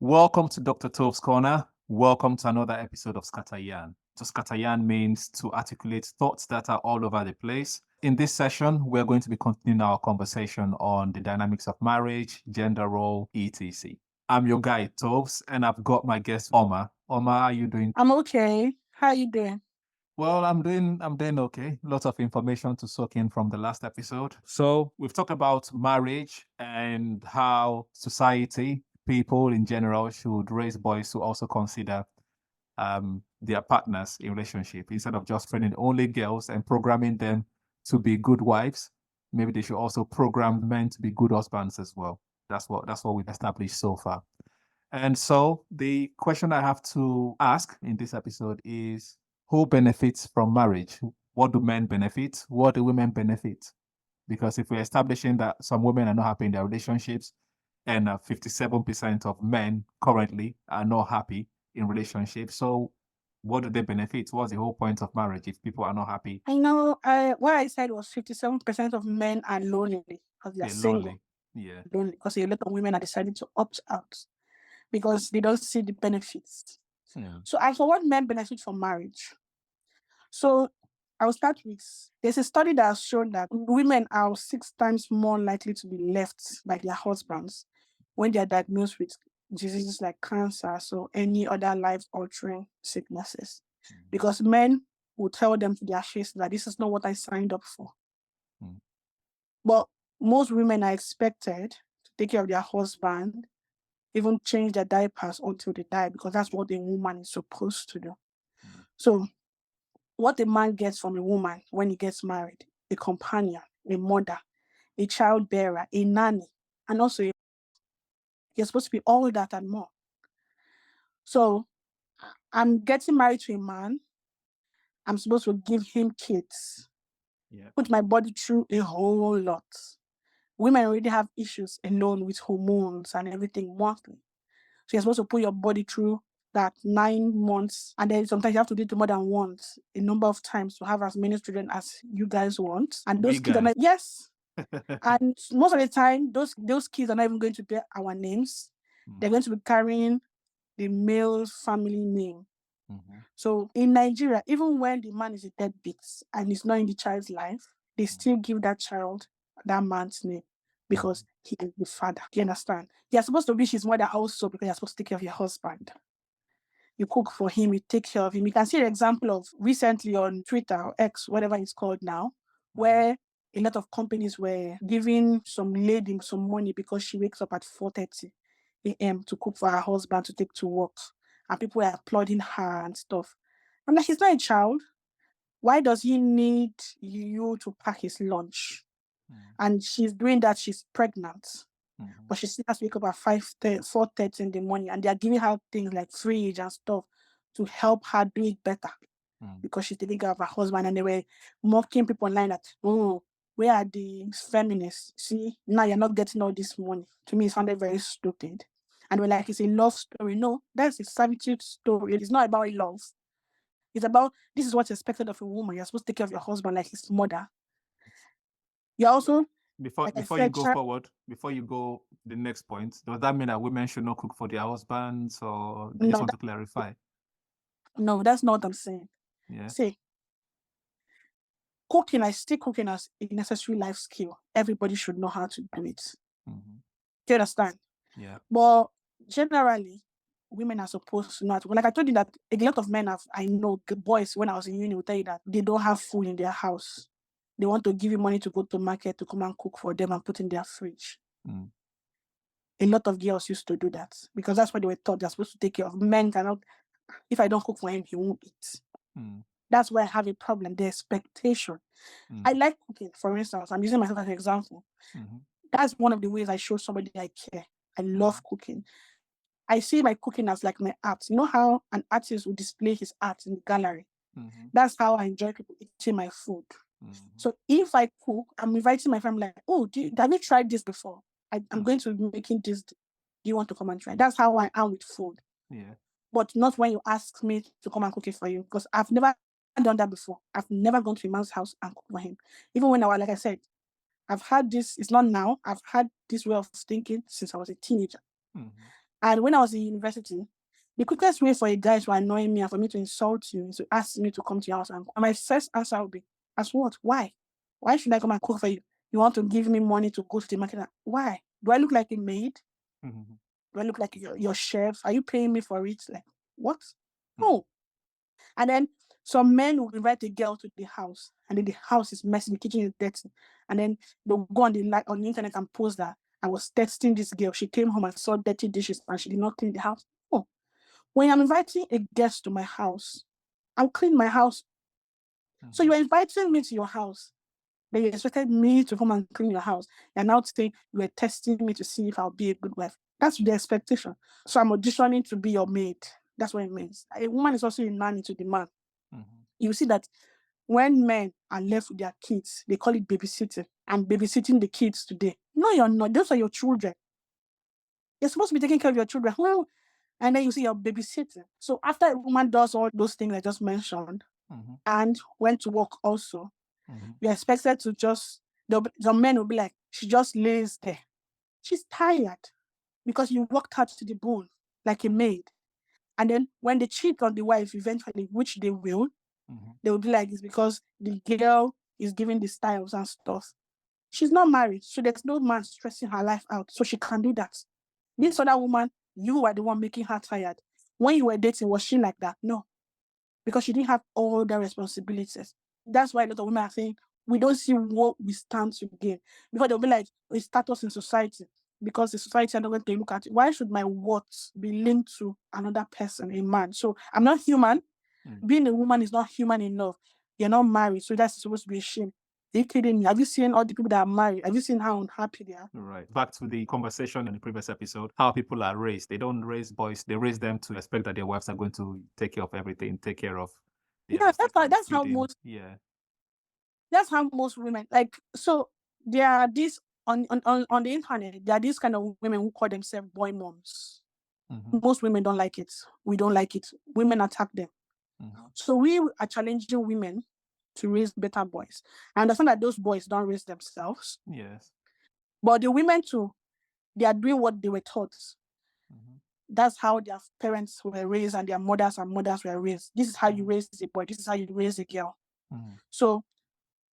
Welcome to Dr.Toves Corner. Welcome to another episode of Scatteryan. To scatteryan means to articulate thoughts that are all over the place. In this session, we're going to be continuing our conversation on the dynamics of marriage, gender role, etc. I'm your guy, Toves, and I've got my guest, Oma. Oma, how are you doing? I'm okay. How are you doing? Well, I'm doing okay. Lots of information to soak in from the last episode. So we've talked about marriage and how society, people in general, should raise boys to also consider their partners in relationship instead of just training only girls and programming them to be good wives. Maybe they should also program men to be good husbands as well. That's what we've established so far. And so the question I have to ask in this episode is, who benefits from marriage? What do men benefit? What do women benefit? Because if we're establishing that some women are not happy in their relationships and 57% of men currently are not happy in relationships, so what do they benefit? What's the whole point of marriage if people are not happy? I know what I said was 57% of men are lonely because they're They're single. lonely. Yeah. Lonely because a lot of women are deciding to opt out because they don't see the benefits. Yeah. So as for what men benefit from marriage, so I'll start with, there's a study that has shown that women are 6 times more likely to be left by their husbands when they are diagnosed with diseases like cancer, so any other life-altering sicknesses. Because men will tell them to their face that this is not what I signed up for. Mm. But most women are expected to take care of their husband, even change their diapers until they die, because that's what a woman is supposed to do. So what a man gets from a woman when he gets married: a companion, a mother, a child bearer, a nanny, and also you're supposed to be all that and more. So I'm getting married to a man. I'm supposed to give him kids, put my body through a whole lot. Women already have issues alone with hormones and everything monthly. So you're supposed to put your body through that 9 months, and then sometimes you have to do it more than once, a number of times, to have as many children as you guys want. And those kids are not, yes. And most of the time, those kids are not even going to bear our names. They're going to be carrying the male family name. So in Nigeria, even when the man is a deadbeat and he's not in the child's life, they still give that child that man's name because he is the father. Do you understand? You're supposed to be his mother also because you're supposed to take care of your husband. You cook for him, you take care of him. You can see an example of recently on Twitter or X, whatever it's called now, where a lot of companies were giving some lady some money because she wakes up at 4:30 a.m. to cook for her husband to take to work. And people were applauding her and stuff. I'm like, he's not a child. Why does he need you to pack his lunch? And she's doing that, she's pregnant. But she still has to wake up at 4:30 in the morning, and they're giving her things like fridge and stuff to help her do it better because she's taking care of her husband. And they were mocking people online that, oh, where are the feminists? See, now you're not getting all this money. To me, it sounded very stupid. And we're like, it's a love story. No, that's a servitude story. It's not about love. It's about, this is what's expected of a woman. You're supposed to take care of your husband like his mother. You're also, Before you go forward, before you go the next point, does that mean that women should not cook for their husbands, or I just want to clarify? No, that's not what I'm saying. Yeah. See, cooking, I see cooking as a necessary life skill. Everybody should know how to do it. Do you understand? Yeah. But generally, women are supposed to know how to. Like I told you that a lot of men I know, boys, when I was in uni, will tell you that they don't have food in their house. They want to give you money to go to market to come and cook for them and put in their fridge. A lot of girls used to do that because that's what they were taught. They're supposed to take care of. Men cannot. If I don't cook for him, he won't eat. That's where I have a problem. The expectation. I like cooking, for instance. I'm using myself as an example. That's one of the ways I show somebody I care. I love cooking. I see my cooking as like my art. You know how an artist will display his art in the gallery? That's how I enjoy people eating my food. So if I cook, I'm inviting my family like, oh, have you tried this before? I'm going to be making this. Do you want to come and try? That's how I am with food. Yeah. But not when you ask me to come and cook it for you, because I've never done that before. I've never gone to a man's house and cook for him. Even when like I said, I've had this, it's not now, I've had this way of thinking since I was a teenager. And when I was in university, the quickest way for a guy to annoy me and for me to insult you is to ask me to come to your house. And my first answer would be, as what? Why? Why should I come and cook for you? You want to give me money to go to the market? Why? Do I look like a maid? Mhm. Do I look like your chef? Are you paying me for it? Like, what? Mhm. No. And then some men will invite a girl to the house, and then the house is messy, the kitchen is dirty. And then they'll go on the internet and post that I was texting this girl. She came home and saw dirty dishes and she did not clean the house. Oh, when I'm inviting a guest to my house, I'll clean my house. So you're inviting me to your house, but you expected me to come and clean your house. You're now saying you were testing me to see if I'll be a good wife. That's the expectation. So I'm auditioning to be your maid. That's what it means. A woman is also a nanny to the man. Mhm. You see that when men are left with their kids, they call it babysitting. I'm babysitting the kids today. No, you're not. Those are your children. You're supposed to be taking care of your children. Well, and then you see you're babysitting. So after a woman does all those things I just mentioned Mhm. and went to work also, Mhm. you're expected to just, some men will be like, she just lays there. She's tired because you worked hard to the bone like a maid. And then when they cheat on the wife eventually, which they will be like, it's because the girl is giving the styles and stuff. She's not married, so there's no man stressing her life out, so she can do that. This other woman, you were the one making her tired. When you were dating, was she like that? No, because she didn't have all the responsibilities. That's why a lot of women are saying we don't see what we stand to gain. Because they'll be like, a status in society. Because the society are not going to look at it. Why should my worth be linked to another person, a man? So I'm not human. Being a woman is not human enough. You're not married, so that's supposed to be a shame. Are you kidding me? Have you seen all the people that are married? Have you seen how unhappy they are? Right. Back to the conversation in the previous episode, how people are raised. They don't raise boys, they raise them to expect that their wives are going to take care of everything, take care of their Yeah, that's how feeding. most Yeah. women like. So there are these on the internet. There are these kind of women who call themselves boy moms. Most women don't like it. We don't like it. Women attack them. So we are challenging women to raise better boys. I understand that those boys don't raise themselves, Yes. but the women too, they are doing what they were taught. That's how their parents were raised and their mothers and mothers were raised. This is how you raise a boy. This is how you raise a girl. So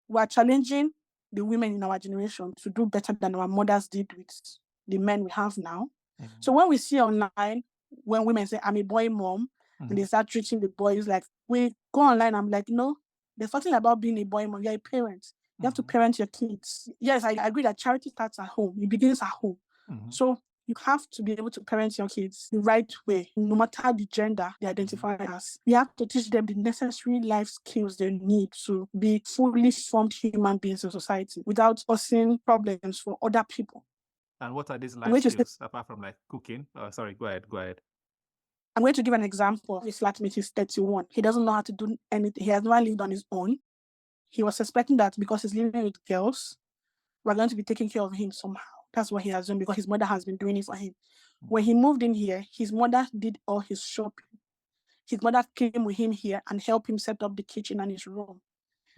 we're challenging the women in our generation to do better than our mothers did with the men we have now. So when we see online, when women say, I'm a boy mom, and they start treating the boys like, we go online, I'm like, no, there's nothing about being a boy mom. You're a parent. You have to parent your kids. Yes, I agree that charity starts at home. It begins at home. So you have to be able to parent your kids the right way, no matter the gender they identify as. You have to teach them the necessary life skills they need to be fully formed human beings in society without causing problems for other people. And what are these I'm life going to say, skills apart from like cooking? Oh, sorry, go ahead. Go ahead. I'm going to give an example of a flatmate. He's 31. He doesn't know how to do anything. He has never lived on his own. He was suspecting that because he's living with girls, we're going to be taking care of him somehow. That's what he assumed because his mother has been doing it for him. When he moved in here, his mother did all his shopping. His mother came with him here and helped him set up the kitchen and his room.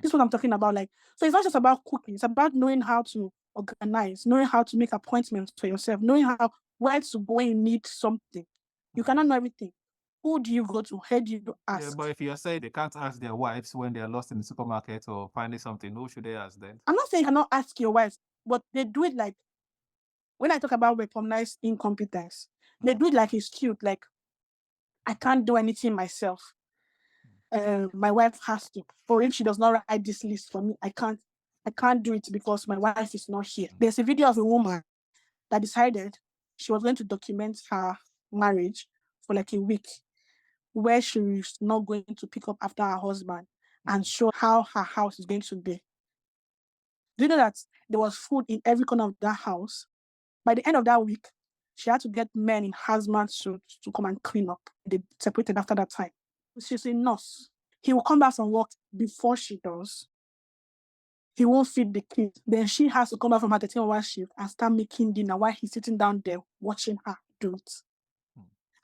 This is what I'm talking about. Like, so it's not just about cooking. It's about knowing how to organize, knowing how to make appointments for yourself, knowing how where to go when you need something. You cannot know everything. Who do you go to? Where do you Yeah, ask? but if you're saying they can't ask their wives when they are lost in the supermarket or finding something, who should they ask then? I'm not saying you cannot ask your wife, but they do it like, when I talk about weaponized incompetence, they do it like it's cute. Like, I can't do anything myself. My wife has to. Or if she does not write this list for me, I can't do it because my wife is not here. There's a video of a woman that decided she was going to document her marriage for like a week, where she's not going to pick up after her husband and show how her house is going to be. Do you know that there was food in every corner of that house? By the end of that week, she had to get men in hazmat suits to come and clean up. They separated after that time. She's a nurse. He will come back from work before she does. He won't feed the kids. Then she has to come back from her 13-hour shift and start making dinner while he's sitting down there watching her do it.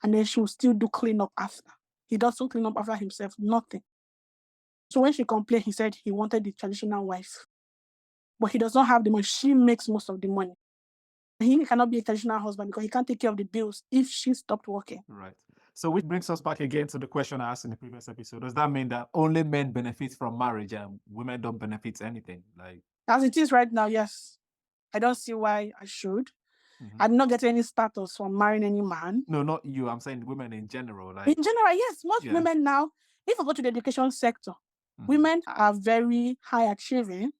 And then she will still do cleanup after. He doesn't clean up after himself, nothing. So when she complained, he said he wanted the traditional wife. But he does not have the money. She makes most of the money. He cannot be a traditional husband because he can't take care of the bills if she stopped working. Right. So which brings us back again to the question I asked in the previous episode. Does that mean that only men benefit from marriage and women don't benefit anything? Like, As it is right now, yes. I don't see why I should. mhm. I'm not getting any status from marrying any man. No, not you. I'm saying women in general. Like, In general, yes, most yeah. women now, if you go to the education sector, Mhm. women are very high achieving,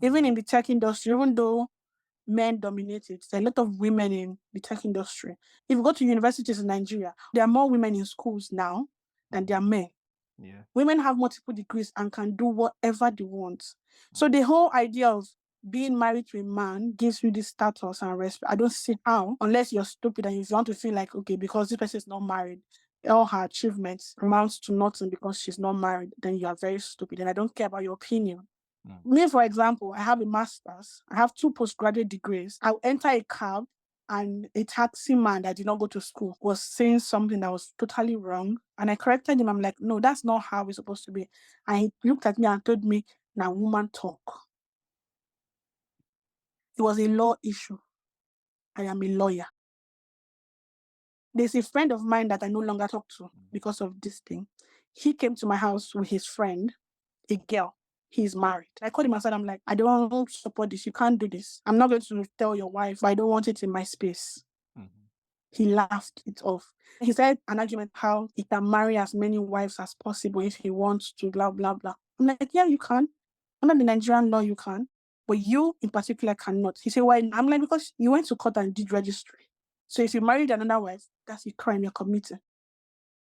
even in the tech industry, even though men dominate it. There are a lot of women in the tech industry. If you go to universities in Nigeria, there are more women in schools now than there are men. Yeah. Women have multiple degrees and can do whatever they want. So the whole idea of being married to a man gives you this status and respect. I don't see how, unless you're stupid and you want to feel like, okay, because this person is not married, all her achievements amounts to nothing because she's not married, then you are very stupid. And I don't care about your opinion. Me, for example, I have a master's, I have 2 postgraduate degrees. I'll enter a cab and a taxi man that did not go to school was saying something that was totally wrong. And I corrected him. I'm like, no, that's not how it's supposed to be. And he looked at me and told me, now woman talk. It was a law issue. I am a lawyer. There's a friend of mine that I no longer talk to because of this thing. He came to my house with his friend, a girl. He's married. I called him aside. I'm like, I don't support this. You can't do this. I'm not going to tell your wife, but I don't want it in my space. He laughed it off. He said an argument how he can marry as many wives as possible if he wants to, blah, blah, blah. I'm like, yeah, you can. Under the Nigerian law, you can. But you in particular cannot. He said, why? I'm like, because you went to court and did registry. So if you married another wife, that's a crime you're committing.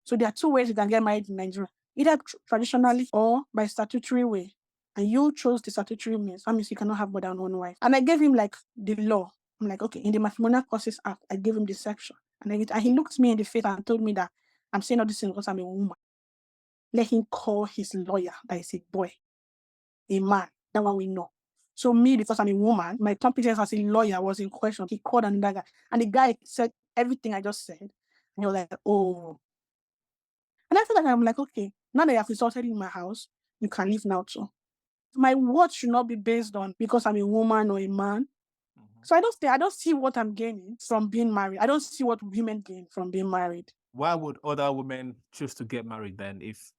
So there are 2 ways you can get married in Nigeria, either traditionally or by statutory way. And you chose the statutory means. That means you cannot have more than 1 wife. And I gave him like the law. I'm like, okay, in the Matrimonial Causes Act, I gave him the section. And he looked me in the face and told me that I'm saying all this because I'm a woman. Let him call his lawyer, that is a boy, a man. That one we know. So me, because I'm a woman, my competence as a lawyer was in question. He called another guy. And the guy said everything I just said. And he was like, oh. And after that, I'm like, okay, now that you have insulted in my house, you can leave now too. My words should not be based on because I'm a woman or a man. So I don't see what I'm gaining from being married. I don't see what women gain from being married. Why would other women choose to get married then if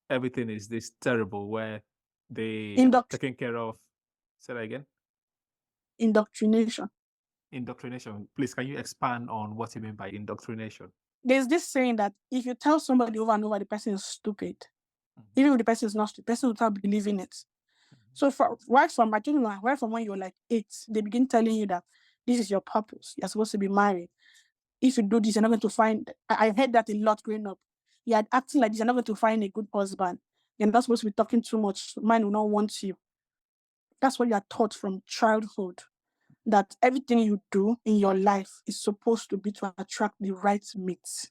everything is this terrible where they are taken care of? Say that again. Indoctrination. Indoctrination. Please, can you expand on what you mean by indoctrination? There's this saying that if you tell somebody over and over the person is stupid, even if the person is not stupid, the person will start believing it. So right from when you're like 8, they begin telling you that this is your purpose. You're supposed to be married. If you do this, you're not going to find. I heard that a lot growing up. You're acting like this, you're not going to find a good husband. You're not supposed to be talking too much. Man will not want you. That's what you are taught from childhood. That everything you do in your life is supposed to be to attract the right mate.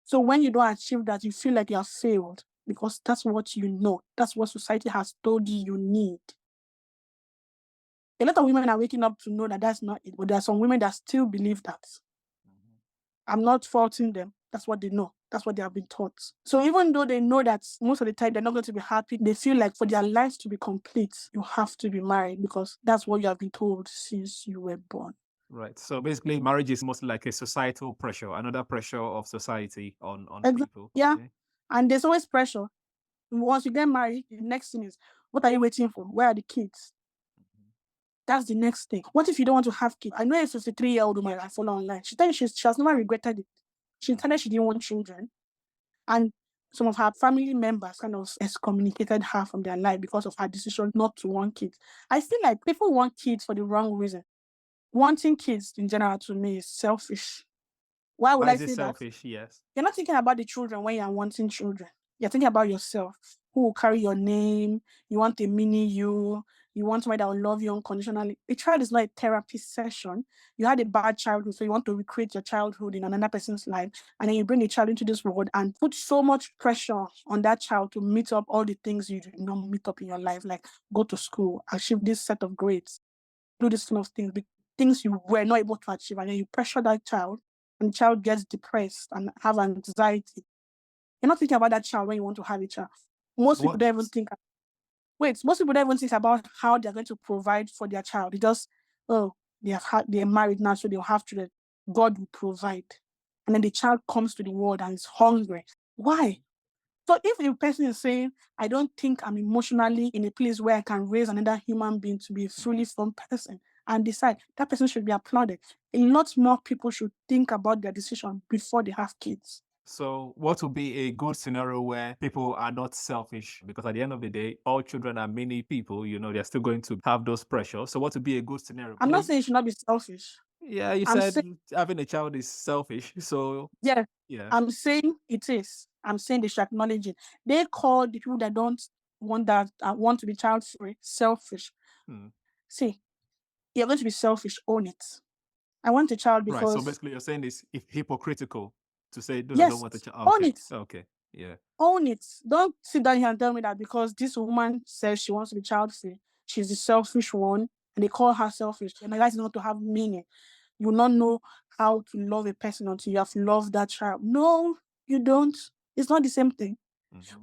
So when you don't achieve that, you feel like you have failed because that's what you know. That's what society has told you need. A lot of women are waking up to know that that's not it, but there are some women that still believe that. I'm not faulting them. That's what they know. That's what they have been taught. So even though they know that most of the time they're not going to be happy, they feel like for their lives to be complete, you have to be married because that's what you have been told since you were born. Right. So basically, marriage is mostly like a societal pressure, another pressure of society on people. Yeah. Okay. And there's always pressure. Once you get married, the next thing is, what are you waiting for? Where are the kids? That's the next thing. What if you don't want to have kids? I know a 53-year-old woman I follow online. She tells me she has never regretted it. She told me she didn't want children. And some of her family members kind of excommunicated her from their life because of her decision not to want kids. I feel like people want kids for the wrong reason. Wanting kids in general to me is selfish. Why would I say that? Selfish, yes. You're not thinking about the children when you're wanting children. You're thinking about yourself. Who will carry your name? You want a mini you. You want somebody that will love you unconditionally. A child is not a therapy session. You had a bad childhood, so you want to recreate your childhood in another person's life. And then you bring a child into this world and put so much pressure on that child to meet up all the things you did not meet up in your life, like go to school, achieve this set of grades, do this kind of things you were not able to achieve. And then you pressure that child, and the child gets depressed and have anxiety. You're not thinking about that child when you want to have a child. Most people don't even think about how they're going to provide for their child. They just, oh, they're married now, so they'll have children. God will provide. And then the child comes to the world and is hungry. Why? So if a person is saying, I don't think I'm emotionally in a place where I can raise another human being to be a fully formed person and decide, that person should be applauded. A lot more people should think about their decision before they have kids. So, what would be a good scenario where people are not selfish? Because at the end of the day, all children are many people, they're still going to have those pressures. So, what would be a good scenario? I'm not saying you should not be selfish. Yeah, you I'm said saying, having a child is selfish. So, yeah, yeah. I'm saying it is. I'm saying they should acknowledge it. They call the people that don't want to be child free selfish. Hmm. See, you're going to be selfish, own it. I want a child Right. So, because, basically, you're saying it's hypocritical to say those that don't yes, want a child. own Okay. it. Okay. Yeah. Own it. Don't sit down here and tell me that because this woman says she wants to be child free, she's the selfish one, and they call her selfish. And that is not to have meaning. You will not know how to love a person until you have loved that child. No, you don't. It's not the same thing. Mm-hmm.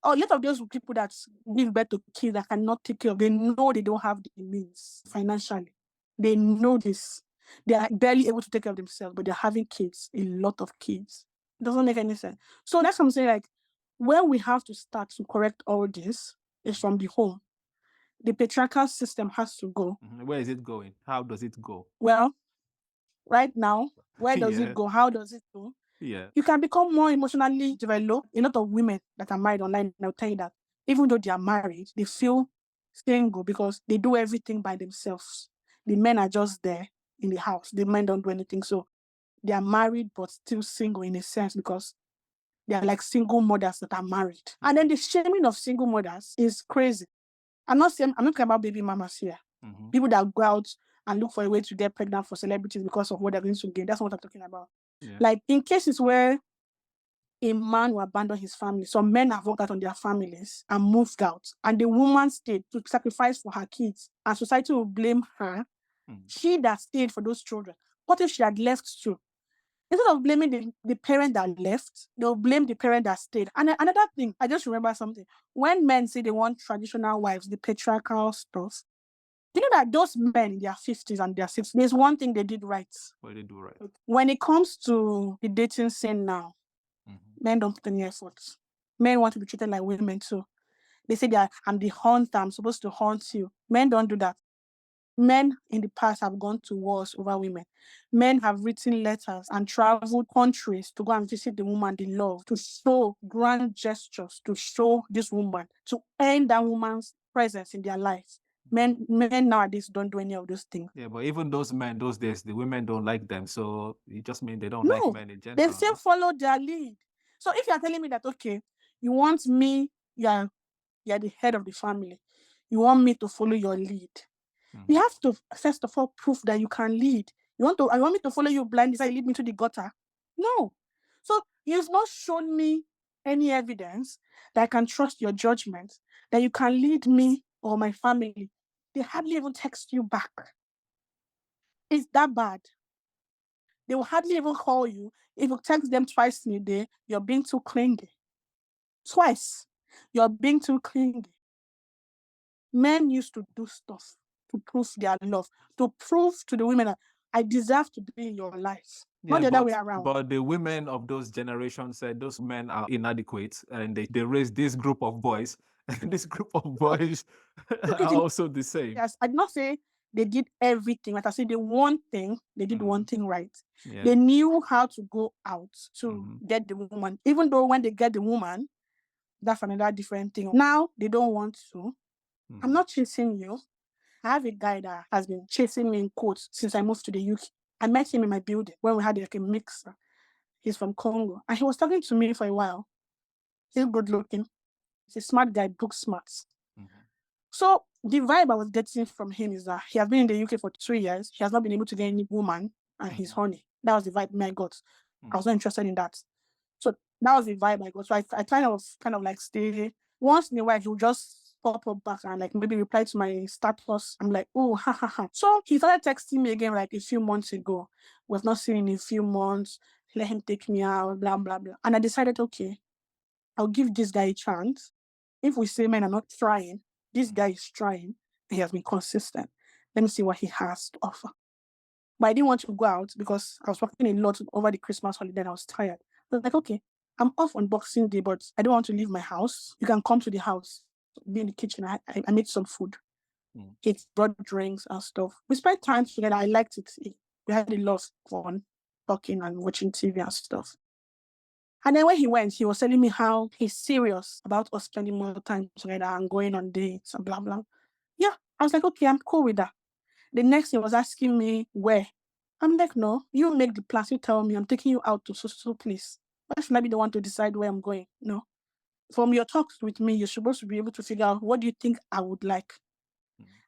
A lot of those people that give birth to kids that cannot take care of, they know they don't have the means financially. They know this. They are barely able to take care of themselves, but they're having kids, a lot of kids. It doesn't make any sense. So that's what I'm saying. Like, where we have to start to correct all this is from the home. The patriarchal system has to go. Mm-hmm. Where is it going? How does it go? Well, right now, where does it Yeah. go? How does it go? Yeah. You can become more emotionally developed. A lot of women that are married online, they'll tell you that even though they are married, they feel single because they do everything by themselves. The men are just there in the house. The men don't do anything. So they are married but still single in a sense because they are like single mothers that are married. And then the shaming of single mothers is crazy. I'm not talking about baby mamas here. Mm-hmm. People that go out and look for a way to get pregnant for celebrities because of what they're going to gain. That's what I'm talking about. Yeah. Like in cases where a man will abandon his family, some men have walked out on their families and moved out, and the woman stayed to sacrifice for her kids, and society will blame her. Mm-hmm. She that stayed for those children. What if she had left too? Instead of blaming the parent that left, they'll blame the parent that stayed. And another thing, I just remember something. When men say they want traditional wives, the patriarchal stuff, do you know that those men in their 50s and their 60s, there's one thing they did right. What they do right? When it comes to the dating scene now, men don't put any effort. Men want to be treated like women too. They say that I'm the hunter, I'm supposed to hunt you. Men don't do that. Men in the past have gone to wars over women. Men have written letters and traveled countries to go and visit the woman they love, to show grand gestures, to show this woman, to earn that woman's presence in their lives. Men nowadays don't do any of those things. Yeah, but even those men, those days, the women don't like them. So it just means they don't like No, men in they general. still No? follow their lead. So if you're telling me that, okay, you want me, you're the head of the family, you want me to follow your lead, you have to first of all prove that you can lead. I want me to follow you blindly, so you lead me to the gutter? No. So you've not shown me any evidence that I can trust your judgment, that you can lead me or my family. They hardly even text you back. It's that bad. They will hardly even call you. If you text them twice in a day, you're being too clingy. Twice, you're being too clingy. Men used to do stuff to prove their love, to prove to the women that I deserve to be in your life. Yeah, Not the other way around. but the women of those generations said those men are inadequate and they raised this group of boys. And this group of boys are also the same. Yes, I did not say they did everything. Like I said, the one thing, they did one thing right. Yeah. They knew how to go out to get the woman. Even though when they get the woman, that's another different thing. Now they don't want to. I'm not chasing you. I have a guy that has been chasing me in quotes since I moved to the UK. I met him in my building when we had like a mixer. He's from Congo. And he was talking to me for a while. He's good looking. He's a smart guy, book smart. So the vibe I was getting from him is that he has been in the UK for 2 years. He has not been able to get any woman and he's horny. That was the vibe I got. I was not interested in that. So that was the vibe I got. So I kind of like stay. Once in a while, he'll just pop up back and like maybe reply to my status. I'm like, oh, ha ha ha. So he started texting me again like a few months ago. We've not seen in a few months. Let him take me out, blah, blah, blah. And I decided, okay, I'll give this guy a chance. If we say men are not trying, this guy is trying. He has been consistent. Let me see what he has to offer. but I didn't want to go out because I was working a lot over the Christmas holiday and I was tired. I was like, okay, I'm off on Boxing Day, but I don't want to leave my house. You can come to the house, be in the kitchen. I made some food. He brought drinks and stuff. We spent time together. I liked it. We had a lot of fun talking and watching TV and stuff. And then when he went, he was telling me how he's serious about us spending more time together and going on dates and blah, blah. Yeah, I was like, okay, I'm cool with that. The next he was asking me where. I'm like, no, you make the plans. You tell me I'm taking you out to so place. Why should I be the one to decide where I'm going? No. From your talks with me, you're supposed to be able to figure out what do you think I would like.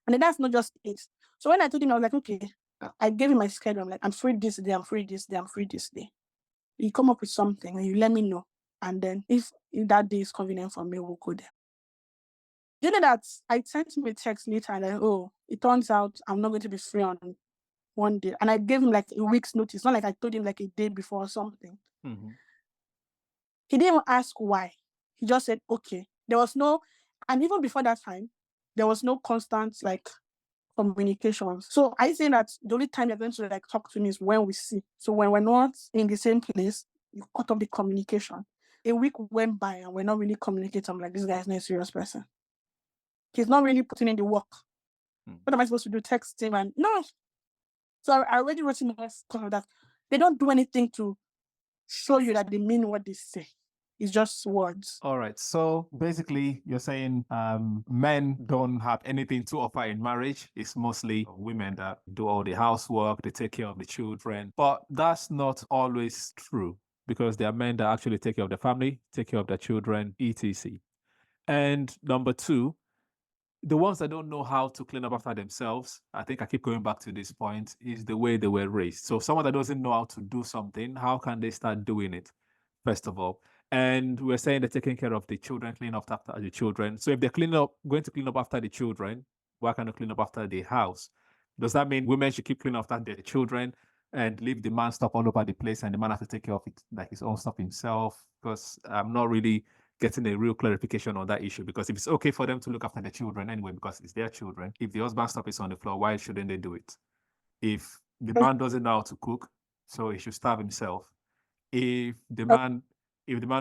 And then that's not just it. So when I told him, I was like, okay, I gave him my schedule. I'm like, I'm free this day, I'm free this day, I'm free this day. You come up with something and you let me know. And then if that day is convenient for me, we'll go there. You know that I sent him a text later and oh, it turns out I'm not going to be free on one day. And I gave him like a week's notice. Not like I told him like a day before or something. He didn't even ask why. He just said, okay. There was no, and even before that time, there was no constant like communications. So I say that the only time you're going to like talk to me is when we see. So when we're not in the same place, you cut off the communication. A week went by and we're not really communicating. I'm like, this guy is not a serious person. He's not really putting in the work. What am I supposed to do? Text him and no. So I already wrote him off because of that. They don't do anything to show you that they mean what they say. It's just words. All right. So basically, you're saying men don't have anything to offer in marriage. It's mostly women that do all the housework, they take care of the children. But that's not always true because there are men that actually take care of the family, take care of their children, etc. And number two, the ones that don't know how to clean up after themselves, I think I keep going back to this point, is the way they were raised. So someone that doesn't know how to do something, how can they start doing it, first of all? And we're saying they're taking care of the children, cleaning up after the children. So if they're going to clean up after the children, why can't they clean up after the house? Does that mean women should keep cleaning after their children and leave the man stuff all over the place and the man has to take care of it, like his own stuff himself? Because I'm not really getting a real clarification on that issue, because if it's okay for them to look after the children anyway, because it's their children, if the husband stuff is on the floor, why shouldn't they do it? If the man doesn't know how to cook, so he should starve himself. If the man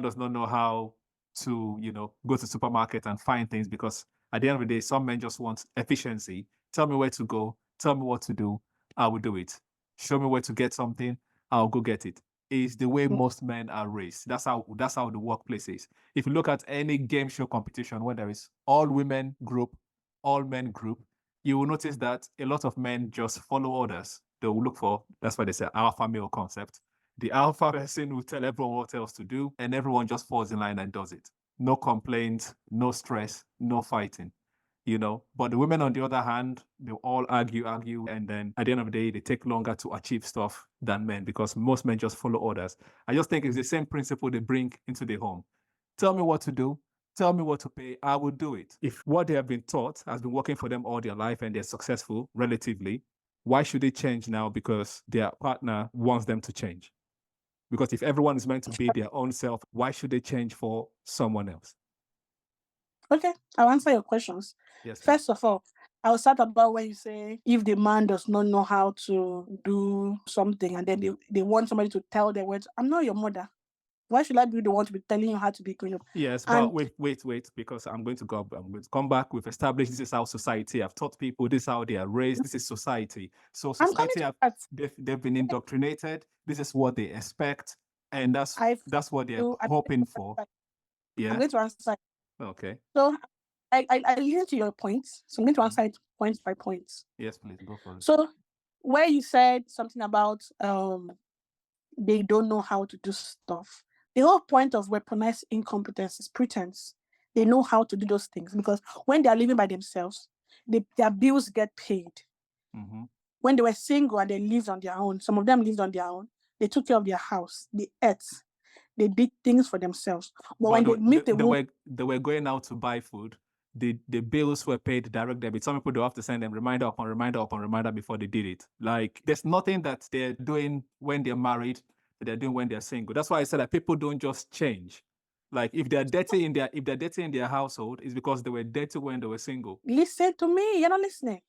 does not know how to, go to supermarket and find things, because at the end of the day, some men just want efficiency. Tell me where to go, tell me what to do, I will do it. Show me where to get something, I'll go get it. Is the way most men are raised. That's how the workplace is. If you look at any game show competition where there is all women group, all men group, you will notice that a lot of men just follow orders. They will look for, that's why they say alpha male concept. The alpha person will tell everyone what else to do, and everyone just falls in line and does it. No complaints, no stress, no fighting. But the women, on the other hand, they all argue, and then at the end of the day, they take longer to achieve stuff than men because most men just follow orders. I just think it's the same principle they bring into the home. Tell me what to do, tell me what to pay, I will do it. If what they have been taught has been working for them all their life and they're successful relatively, why should they change now because their partner wants them to change? Because if everyone is meant to be their own self, why should they change for someone else? Okay, I'll answer your questions. Yes, please. First of all, I'll start about when you say if the man does not know how to do something and then they want somebody to tell them words. I'm not your mother. Why should I be the one to be telling you how to be growing up? Yes, And but wait, because I'm going to come back. We've established this is how society. I've taught people this is how they are raised. This is society. So I'm coming society to that. they've been indoctrinated. This is what they expect, and that's I've what they're I'm hoping for. Yeah. going to answer. Okay. So I listen to your points. So I'm going to answer it point by point. Yes, please go for it. So where you said something about they don't know how to do stuff. The whole point of weaponized incompetence is pretense. They know how to do those things because when they are living by themselves, their bills get paid. When they were single and they lived on their own, some of them lived on their own, they took care of their house, they ate, they did things for themselves. But when they meet the woman, they were going out to buy food. The bills were paid direct debit. Some people do have to send them reminder upon reminder upon reminder before they did it. Like there's nothing that they're doing when they're married that they're doing when they're single. That's why I said that people don't just change. Like if they're dirty in their household, it's because they were dirty when they were single. listen to me. You're not listening.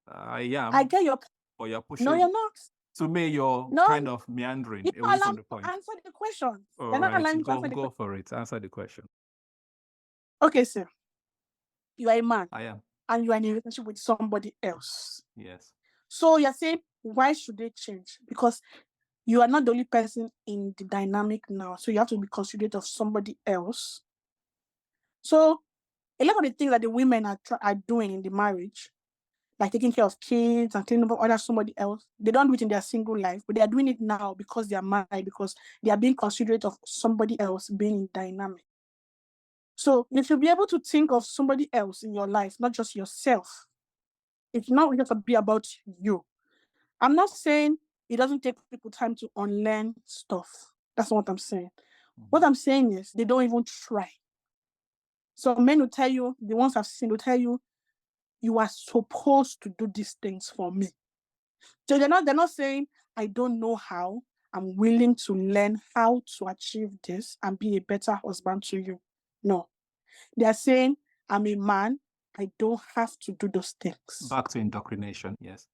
I am. I get your. But you're pushing. No, you're not. To me, you're No, kind of meandering you away allow from me the to point. answer the question. All You're not right, allowing me to answer the go question. for it. Answer the question. Okay, sir. You are a man I am. and you are in a relationship with somebody else. Yes. So you're saying, why should they change? Because you are not the only person in the dynamic now. So you have to be considerate of somebody else. So a lot of the things that the women are doing in the marriage, like taking care of kids and cleaning up other somebody else, they don't do it in their single life, but they are doing it now because they are married, because they are being considerate of somebody else being in dynamic. So you should be able to think of somebody else in your life, not just yourself. It's not just to be about you. I'm not saying it doesn't take people time to unlearn stuff. That's not what I'm saying. What I'm saying is they don't even try. So men will tell you, the ones I've seen will tell you, you are supposed to do these things for me. So they're not saying, I don't know how. I'm willing to learn how to achieve this and be a better husband to you. No. They are saying, I'm a man. I don't have to do those things. Back to indoctrination. Yes.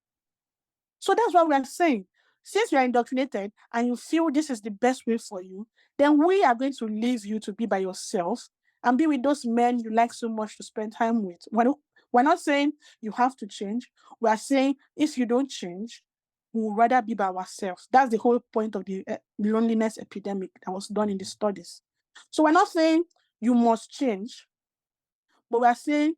So that's what we are saying. Since you are indoctrinated and you feel this is the best way for you, then we are going to leave you to be by yourself and be with those men you like so much to spend time with. We're not saying you have to change. We are saying if you don't change, we would rather be by ourselves. That's the whole point of the loneliness epidemic that was done in the studies. So we're not saying you must change, but we're saying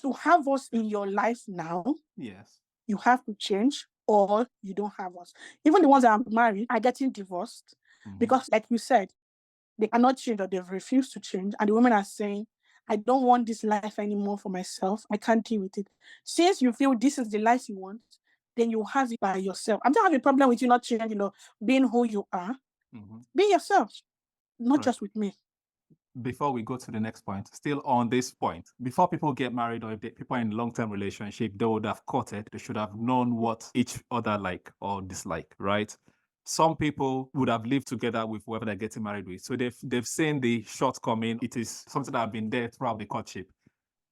to have us in your life now, Yes. you have to change or you don't have us. Even the ones that are married are getting divorced because, like you said, they cannot change or they've refused to change. And the women are saying, I don't want this life anymore for myself. I can't deal with it. Since you feel this is the life you want, then you have it by yourself. I'm not having a problem with you not changing, being who you are. Be yourself, not Right. just with me. Before we go to the next point, still on this point, before people get married or if people are in long-term relationship, they would have courted, they should have known what each other like or dislike, right? Some people would have lived together with whoever they're getting married with. So they've seen the shortcoming. It is something that have been there throughout the courtship.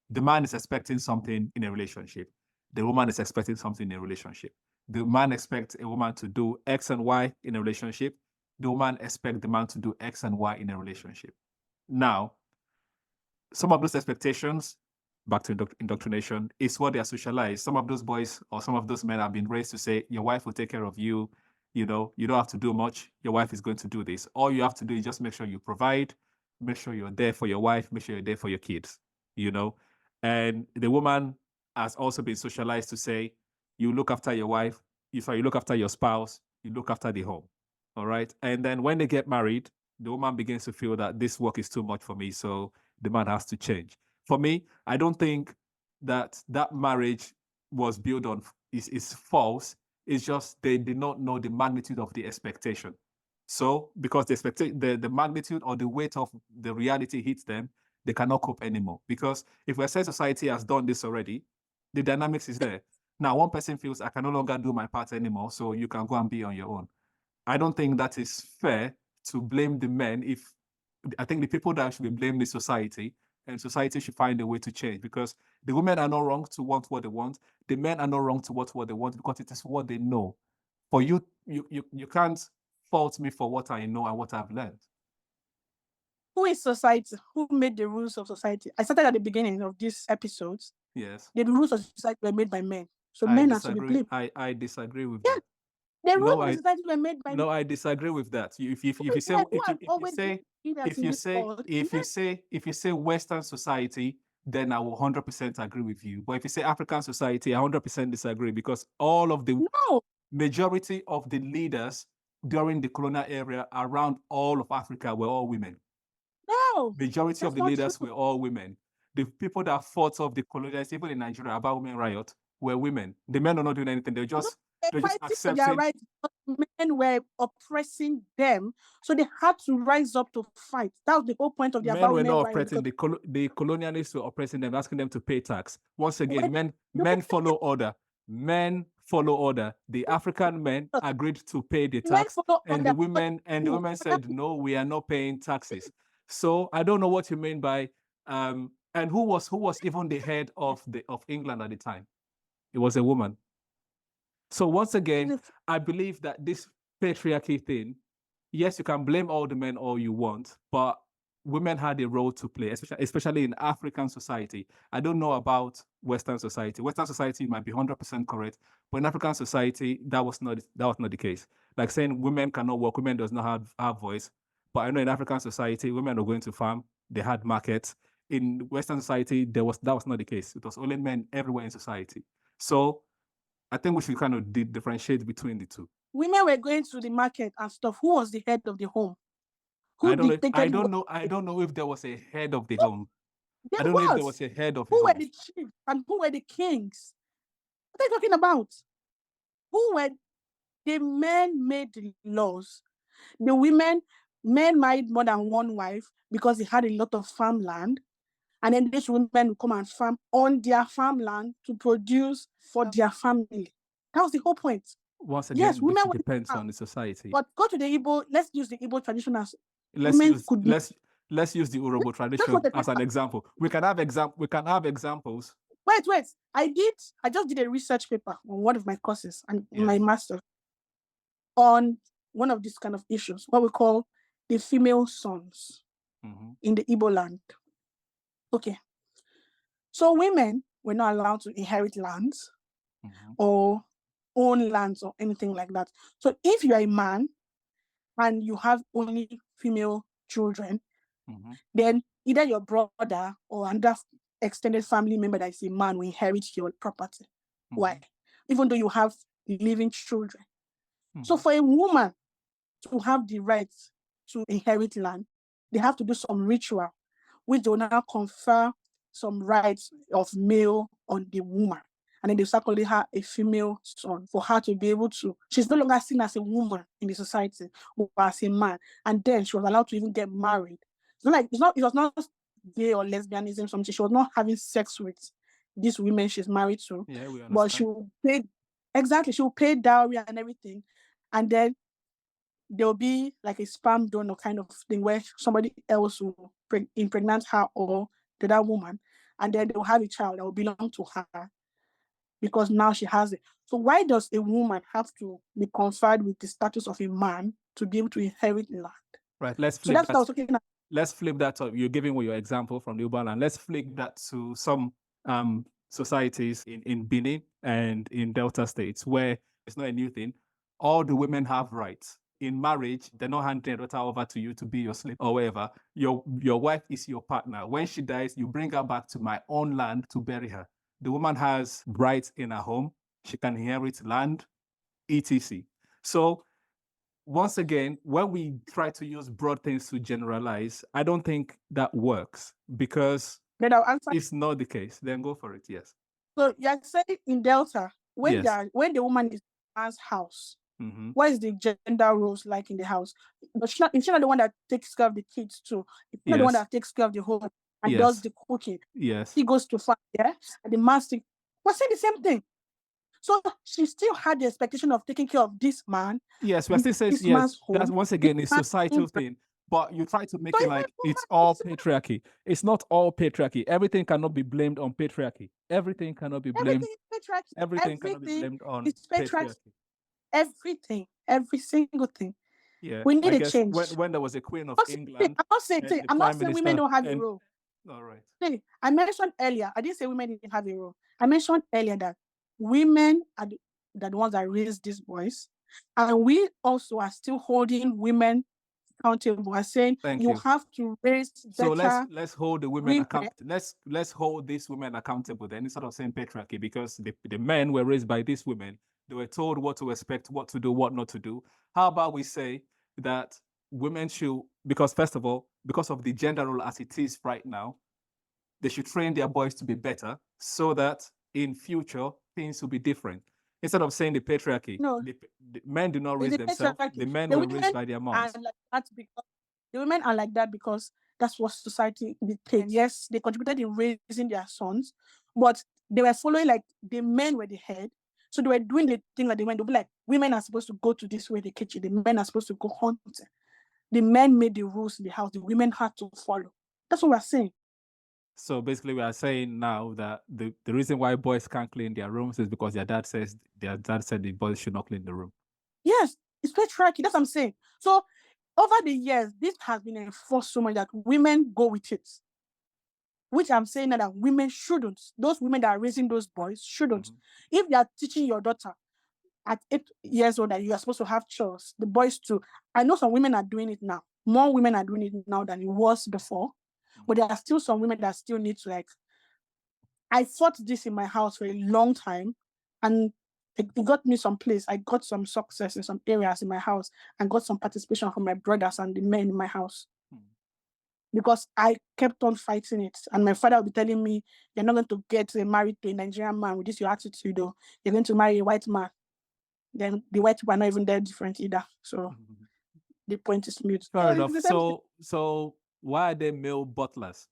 The man is expecting something in a relationship. The woman is expecting something in a relationship. The man expects a woman to do X and Y in a relationship. The woman expects the man to do X and Y in a relationship. Now, some of those expectations, back to indoctrination, is what they are socialized. Some of those boys or some of those men have been raised to say, your wife will take care of you. You know, you don't have to do much. Your wife is going to do this. All you have to do is just make sure you provide, make sure you're there for your wife, make sure you're there for your kids, you know. And the woman has also been socialized to say, you look after your wife, you look after your spouse, you look after the home. All right. And then when they get married, the woman begins to feel that this work is too much for me. So the man has to change. For me, I don't think that marriage was built on is false. It's just they did not know the magnitude of the expectation. So because the magnitude or the weight of the reality hits them, they cannot cope anymore. Because if we say society has done this already, the dynamics is there. Now one person feels I can no longer do my part anymore, so you can go and be on your own. I don't think that is fair to blame the men. If I think the people that should be blamed is society, and society should find a way to change because the women are not wrong to want what they want. The men are not wrong to want what they want because it is what they know. For you, you can't fault me for what I know and what I've learned. Who is society? Who made the rules of society? I started at the beginning of these episodes. Yes. The rules of society were made by men. So I men are to be disagree. blamed. I disagree with Yeah, that. the rules No, of the I society were made by men. no, I disagree with that. If Who you is say men who have always been leaders if in you this say world? if you say Western society, then I will 100% agree with you. But if you say African society, I 100% disagree because all of the No, majority of the leaders during the colonial era around all of Africa were all women. no, Majority of that's the not leaders true. were all women. The people that fought off the colonialists, even in Nigeria, about women riot, were women. The men are not doing anything. No, They're just fighting for their accepting. rights. Men were oppressing them, so they had to rise up to fight. That was the whole point of the Men about were women not rights. oppressing Because the colonialists were oppressing them, asking them to pay tax. Once again, when men follow order. Men follow order. The African men agreed to pay the men tax, follow and order, the women said no, we are not paying taxes. So I don't know what you mean by and who was even the head of England at the time? It was a woman. So once again, I believe that this patriarchy thing, yes, you can blame all the men all you want, but women had a role to play, especially in African society. I don't know about Western society. Western society might be 100% correct, but in African society, that was not the case. Like saying women cannot work, women does not have voice. But I know in African society, women are going to farm, they had markets. In Western society, that was not the case. It was only men everywhere in society. So I think we should kind of differentiate between the two. Women were going to the market and stuff. Who was the head of the home? Who dictated? I don't know if there was a head of the home. I don't know if there was a head of the who home. were the chiefs and who were the kings? What are you talking about? Who were the men made the laws? The men married more than one wife because they had a lot of farmland. And then these women would come and farm on their farmland to produce for their family. That was the whole point. Once again, yes, women depends on the society. But go to the Igbo, let's use the Igbo tradition as let's use the Urhobo tradition as an example. We can have examples. Wait. I just did a research paper on one of my courses and my master on one of these kind of issues, what we call the female sons in the Igbo land. Okay. So women were not allowed to inherit lands or own lands or anything like that. So if you are a man and you have only female children, then either your brother or another extended family member that is a man will inherit your property. Why? Even though you have living children. So for a woman to have the right to inherit land, they have to do some ritual, which will now confer some rights of male on the woman. And then they start calling her a female son for her to be able to, she's no longer seen as a woman in the society, but as a man. And then she was allowed to even get married. It was not gay or lesbianism, something. She was not having sex with these women she's married to. Yeah, we understand. But she will pay dowry and everything. And then there'll be like a sperm donor kind of thing where somebody else will impregnate her or that woman, and then they'll have a child that will belong to her because now she has it. So why does a woman have to be conferred with the status of a man to be able to inherit land? Right. Let's flip that. What I was talking about. Let's flip that up. You're giving your example from the Uber land. Let's flip that to some societies in Benin and in Delta states where it's not a new thing. All the women have rights. In marriage, they're not handing their daughter over to you to be your slave or whatever. Your wife is your partner. When she dies, you bring her back to my own land to bury her. The woman has rights in her home. She can inherit land, etc. So once again, when we try to use broad things to generalize, I don't think that works because it's not the case. Then go for it, yes. So you're saying in Delta, when the woman is in a man's house, what is the gender roles like in the house? But she's not the one that takes care of the kids too. She's not the one that takes care of the home and does the cooking. Yes. He goes to farm, and the master was saying the same thing. So she still had the expectation of taking care of this man. Yes, we are still saying yes. That's once again a societal thing. But you try to make it like it's all patriarchy. It's not all patriarchy. Everything cannot be blamed on patriarchy. Everything cannot be blamed. Everything cannot be blamed on patriarchy. Everything, every single thing. Yeah, we need a change. When there was a queen of England, I'm not saying women don't have a role. All right. I mentioned earlier, I didn't say women didn't have a role. I mentioned earlier that women are the ones that raised these boys, and we also are still holding women accountable. We're saying you have to raise better. So let's hold the women accountable. Let's hold these women accountable then, instead of saying patriarchy, because the men were raised by these women. They were told what to expect, what to do, what not to do. How about we say that women should, because first of all, because of the gender role as it is right now, they should train their boys to be better so that in future things will be different. Instead of saying the patriarchy, the men do not raise themselves. The men were raised by their moms. The women are like that because that's what society dictates. Yes, they contributed in raising their sons, but they were following like the men were the head. So they were doing the thing like the men. They'll be like, women are supposed to go to this way, the kitchen. The men are supposed to go hunting. The men made the rules in the house. The women had to follow. That's what we're saying. So basically, we are saying now that the reason why boys can't clean their rooms is because their dad said the boys should not clean the room. Yes, it's patriarchy. That's what I'm saying. So over the years, this has been enforced so much that women go with it. Which I'm saying that women shouldn't. Those women that are raising those boys shouldn't. If they are teaching your daughter at 8 years old that you are supposed to have chores, the boys too. I know some women are doing it now. More women are doing it now than it was before. But there are still some women that still need to I fought this in my house for a long time, and it got me some place. I got some success in some areas in my house and got some participation from my brothers and the men in my house. Because I kept on fighting it. And my father would be telling me, you're not going to get married to a Nigerian man with this your attitude, though. You're going to marry a white man. Then the white people are not even that different either. So the point is mute. Fair enough. It's the same thing. So why are there male butlers?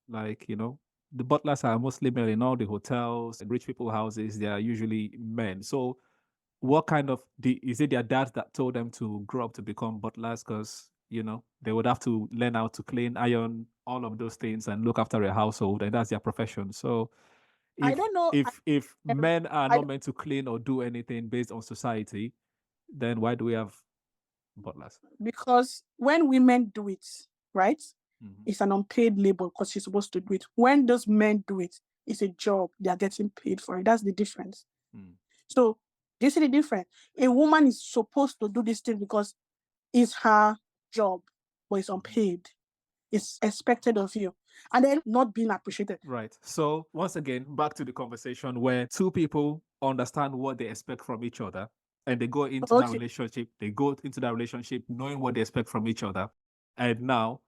Like, the butlers are mostly male in all the hotels and rich people houses. They are usually men. So what kind of is it their dads that told them to grow up to become butlers? Because they would have to learn how to clean, iron, all of those things, and look after a household, and that's their profession. So I if don't know. if men are I not meant to clean or do anything based on society, then why do we have butlers? Because when women do it, right, Mhm. it's an unpaid labor because she's supposed to do it. When those men do it, it's a job. They are getting paid for it. That's the difference. So this is the difference. A woman is supposed to do this thing because it's her job, but it's unpaid. It's expected of you. And then not being appreciated. Right. So once again, back to the conversation where two people understand what they expect from each other and they go into that Okay. relationship. They go into that relationship knowing what they expect from each other. And now,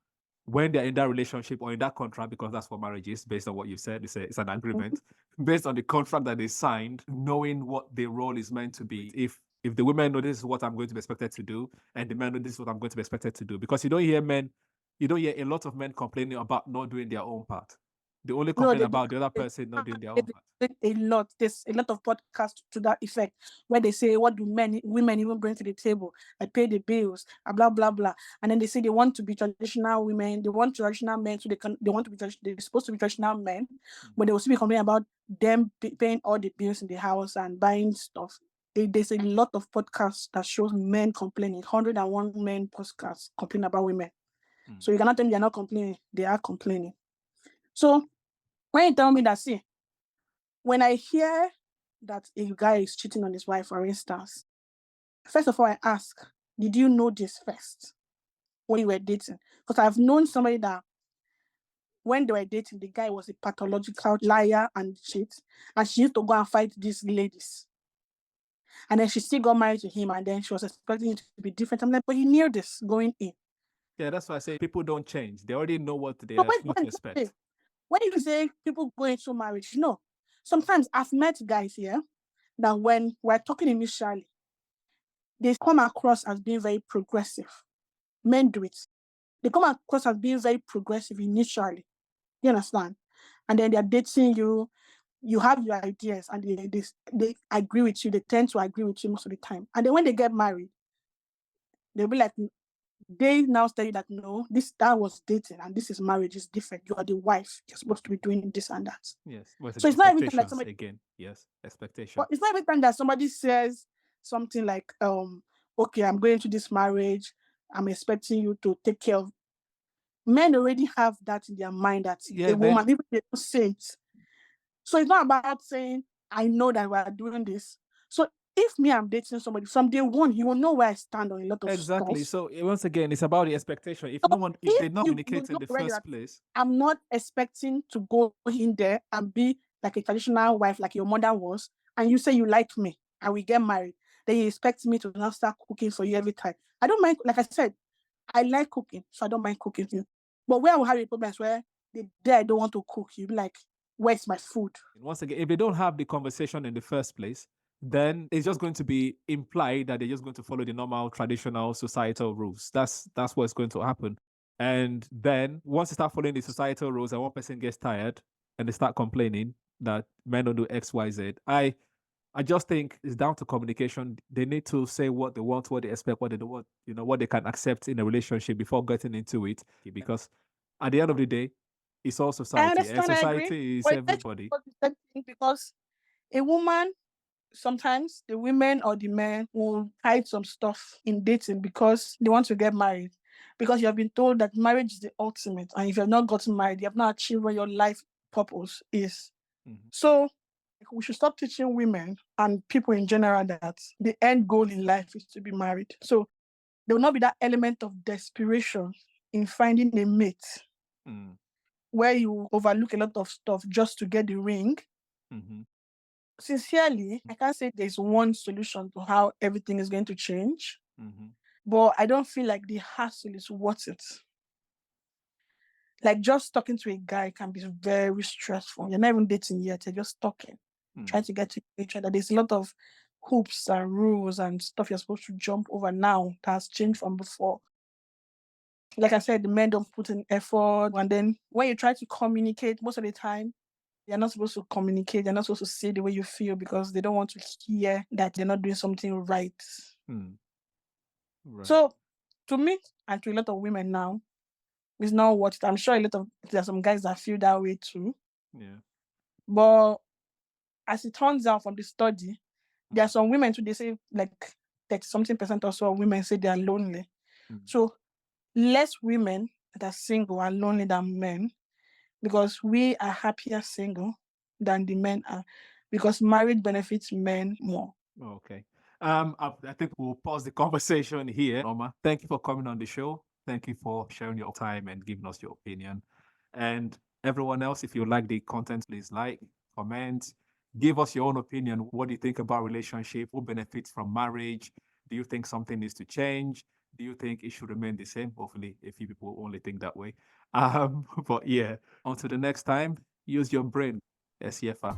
when they're in that relationship or in that contract, because that's what marriage is, based on what you said, it's an agreement based on the contract that they signed, knowing what their role is meant to be. If the women know this is what I'm going to be expected to do, and the men know this is what I'm going to be expected to do, because you don't hear a lot of men complaining about not doing their own part. They only No, complain about the other person not doing their own part. A lot. There's a lot of podcasts to that effect where they say, what do women even bring to the table? I pay the bills, blah blah blah. And then they say they want to be traditional women, they want traditional men, so they want to be they're supposed to be traditional men, but they will still be complaining about them paying all the bills in the house and buying stuff. There's a lot of podcasts that shows men complaining. 101 men podcasts complaining about women. So you cannot tell me they're not complaining. They are complaining. So when you tell me that, see, when I hear that a guy is cheating on his wife, for instance, first of all, I ask, did you know this first when you were dating? Because I've known somebody that when they were dating, the guy was a pathological liar and cheat, and she used to go and fight these ladies. And then she still got married to him, and then she was expecting it to be different. I'm like, but you knew this going in. Yeah, that's why I say people don't change. They already know what they So what to expect. when you say people go into marriage, sometimes I've met guys here that when we're talking initially, they come across as being very progressive. Men do it. They come across as being very progressive initially. You understand? And then they're dating you. You have your ideas, and they agree with you. They tend to agree with you most of the time. And then when they get married, they'll be like, they now tell you that no, that was dating, and this is marriage is different. You are the wife. You're supposed to be doing this and that. Yes. Well, So it's not every time that expectations somebody. again. Yes, expectation. But it's not every time that somebody says something like, okay, I'm going to this marriage. I'm expecting you to take care of. Men already have that in their mind that a woman, even they don't say it. So it's not about saying, I know that we're doing this. So if me, I'm dating somebody from day one, you will know where I stand on a lot of Exactly. stuff. So once again, it's about the expectation. If So if they if not you communicate in know the already first that place, I'm not expecting to go in there and be like a traditional wife like your mother was, and you say you like me and we get married, then you expect me to now start cooking for you every time. I don't mind, like I said, I like cooking, so I don't mind cooking for you. But where I will have a problem is where the day I don't want to cook, you be like, where's my food? once again, if they don't have the conversation in the first place, then it's just going to be implied that they're just going to follow the normal traditional societal rules. That's what's going to happen. And then once you start following the societal rules and one person gets tired and they start complaining that men don't do X, Y, Z, I just think it's down to communication. They need to say what they want, what they expect, what they don't want, what they can accept in a relationship before getting into it. Because at the end of the day, It's all I society, and understand, I agree. society is But it's actually everybody. not the same thing because a woman, sometimes the women or the men will hide some stuff in dating because they want to get married. Because you have been told that marriage is the ultimate. And if you have not gotten married, you have not achieved what your life purpose is. Mhm. So we should stop teaching women and people in general that the end goal in life is to be married. So there will not be that element of desperation in finding a mate Mm. where you overlook a lot of stuff just to get the ring. Mhm. Sincerely, I can't say there's one solution to how everything is going to change, Mhm. but I don't feel like the hassle is worth it. Like just talking to a guy can be very stressful. You're not even dating yet, you're just talking, trying Mm. to get to each other. There's a lot of hoops and rules and stuff you're supposed to jump over now that has changed from before. Like I said, the men don't put in effort. And then when you try to communicate, most of the time, you're not supposed to communicate. You're not supposed to say the way you feel because they don't want to hear that they're not doing something right. Mm. Right. So, to me, and to a lot of women now, it's not worth it. I'm sure there are some guys that feel that way too. Yeah. But as it turns out from the study, there are Mm. some women too, they say like 30 something percent or so of women say they are lonely. Mm. So, less women that are single are lonely than men because we are happier single than the men are because marriage benefits men more. Okay. I think we'll pause the conversation here. Norma, thank you for coming on the show. Thank you for sharing your time and giving us your opinion. And everyone else, if you like the content, please like, comment, give us your own opinion. What do you think about relationship? Who benefits from marriage? Do you think something needs to change? Do you think it should remain the same? Hopefully, a few people only think that way. But yeah, until the next time, use your brain. SCFR.